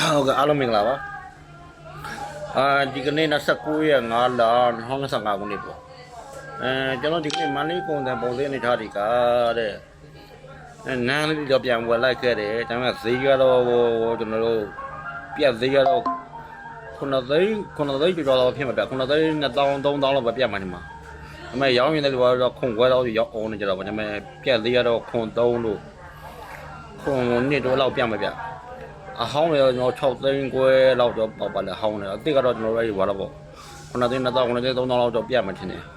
အားလုံးမင်္ဂလာပါဒီကနေ့29ရက်5လ2025ခုနှစ်ပေါ့ကျွန်တော်ဒီကနေ့မန္တလေးကုန်တယ်ပုံစံအနေထားဒီကတဲ့နန်းလေးတော့ပြန်ဝယ်လိုက်ခဲ့တယ်ဒါပေမဲ့ဈေးကတော့ကျွန်တော်တို့ပြက်ဈေးကတော့9သိန်းကျော်တော့ဖြစ်မှာပြ9သိန်း2000 3000လောက်ပဲပြတ်မှာဒီမှာဒါပေမဲ့ရောင်းရင်လည်းတော့ခွန်ခွဲတော့ရောက်အောင်နေကြတော့ဗောဒါပေမဲ့ပြက်ဈေးကတော့ခွန်3လို့ခွန်2တော့လောက်ပြတ်မှာပြအဟောင်းလည်းကျွန်တော်6သိန်းခွဲလောက်တော့ပေါက်ပါလေဟောင်းတယ်အစ်စ်ကတော့ကျွန်တော်တို့ဘာလို့ပေါ့9သိန်း2000 9သိန်း3000လောက်တော့ပြတ်မှာထင်တယ်ဒါ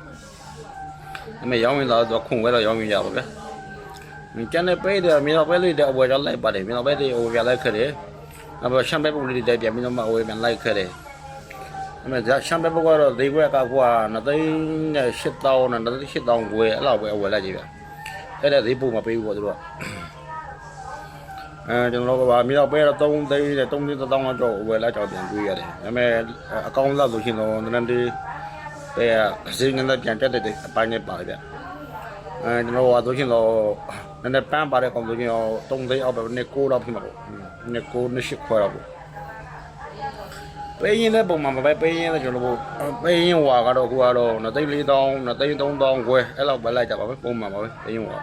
ပေမဲ့ရောင်းရင်တော့ခွန်ခွဲတော့ရောင်းရင်ရပါဗျာကျန်တဲ့ပဲတွေမြေတော့ပဲလေးတဲ့အဝယ်တော့လိုက်ပါတယ်မြေတော့ပဲတွေအဝယ်ပြလိုက်ခဲ့တယ်နောက်ရှမ်းပဲပုံလေးတွေပြန်ပြီးတော့မှအဝယ်ပြန်လိုက်ခဲ့တယ်ဒါပေမဲ့ရှမ်းပဲပုံကတော့ဈေးကွက်က2သိန်းနဲ့8000နဲ့2သိန်း8000ခွဲအဲ့လောက်ပဲအဝယ်လိုက်ကြည့်ဗျအဲ့ဒါဈေးပုံမပေးဘူးပေါ့သူတို့ကကျွန်တော်တို့ကမြေတော့ပဲတော့3သိန်းနဲ့3သိန်း1000လောက်တော့ဝယ်လိုက်တော့ပြန်တွေးရတယ်ဒါပေမဲ့အကောင့်လောက်ဆိုရှင်တော့နည်းနည်းပဲဈေးနည်းနည်းပြန်တက်တဲ့အပိုင်းနဲ့ပါဗျကျွန်တော်တို့ကဆိုရှင်တော့နည်းနည်းပန်းပါတဲ့ကောင်ဆိုရှင်တော့3သိန်းအောက်ပဲနဲ့6လောက်ဖြစ်မှာပေါ့နဲ့6နဲ့8ခွဲတော့ပေါ့ပေးရင်လည်းပုံမှန်ပဲပေးရင်လည်းကျွန်တော်တို့ပေးရင်ဟွာကတော့အခုကတော့2သိန်း4000 2သိန်း3000ခွဲအဲ့လောက်ပဲလိုက်ကြပါပဲပုံမှန်ပါပဲပေးရင်ဟွာ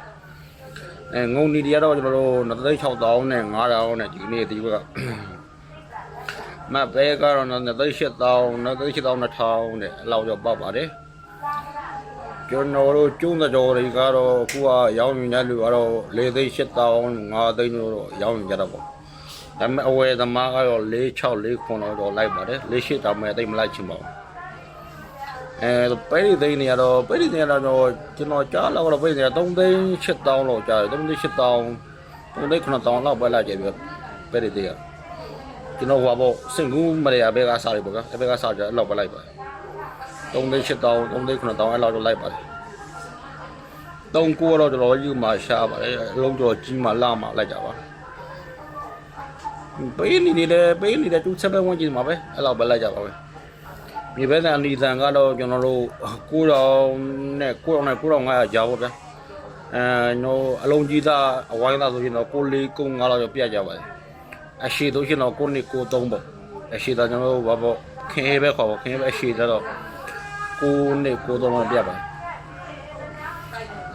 ငုံနီတွေကတော့ကျွန်တော်တို့2သိန်း6000နဲ့9000နဲ့ဒီနေ့ဒီဘက်ကမပဲကတော့2သိန်း8000 2သိန်း8000 2000နဲ့အဲ့လောက်တော့ပေါက်ပါတယ်ကျွန်တော်တို့ကျုံးတော်တွေကတော့အခုကရောင်းနေတဲ့လူကတော့4သိန်း8000 5သိန်းတို့ရောင်းနေကြတော့ပေါ့ဒါပေမဲ့အဝယ်သမားကတော့4 6 4 9တော့လိုက်ပါတယ်4 8တောင်မဲ့တိတ်မလိုက်ချင်ပါဘူးပဲရီသိန်းနေရတော့ပဲရီသိန်းကတော့ကျွန်တော်ကြားတော့ပဲရီသိန်း3သိန်း8000လောက်ကြားတယ်3သိန်း8000 3သိန်း9000လောက်ပဲလိုက်ကြပြီပဲရီသိန်းကကျွန်တော်ဟိုပေါ့စင်ကူးမရရဘဲကစားတယ်ပေါ့ကွာဘဲကစားကြအဲ့လောက်ပဲလိုက်ပါတယ်3သိန်း8000 3သိန်း9000အဲ့လောက်တော့လိုက်ပါတယ်3ကိုတော့ကျွန်တော်ယူမှာရှားပါတယ်အလုံးတော်ကြီးမှလာမှလိုက်ကြပါပေးနေတဲ့သူ7ဝန်းကျင်မှာပဲအဲ့လောက်ပဲလိုက်ကြပါပဲမြေပဲတန်အနီတန်ကတော့ကျွန်တော်တို့9000နဲ့9500ကြားပေါ့ဗျာကျွန်တော်အလုံးကြီးသားအဝိုင်းသားဆိုရင်တော့94 95လောက်ပြကြပါတယ်အရှိတို့ရှင်တော့92 93ပေါ့အရှိသားကျွန်တော်တို့ဘာပေါ့ခင်ရဲပဲခေါ်ပေါ့ခင်ရဲပဲအရှိသားတော့92 93လောက်ပြပါတယ်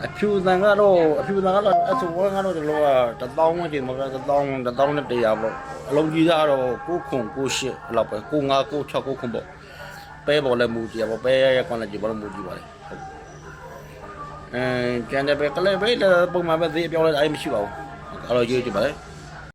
အဖြူတန်ကတော့အဆိုဝဲကတော့ကျွန်တော်က1000ဝန်းကျင်မှာ1000 1000နဲ့100ပေါ့အလုံးကြီးသားတော့9 8လောက်ပဲ9 5 6 9ခွန်ပေါ့ပဲပေါ်လည်းမူကြည့်ပါပဲရကွန်လည်းကြည့်ပါလို့မူကြည့်ပါလေကျန်တဲ့ပဲကလေးပဲပုံမှန်ပဲဈေးပြောင်းလဲအဲ့မရှိပါဘူးအဲ့တော့ကြည့်ကြည့်ပါလေ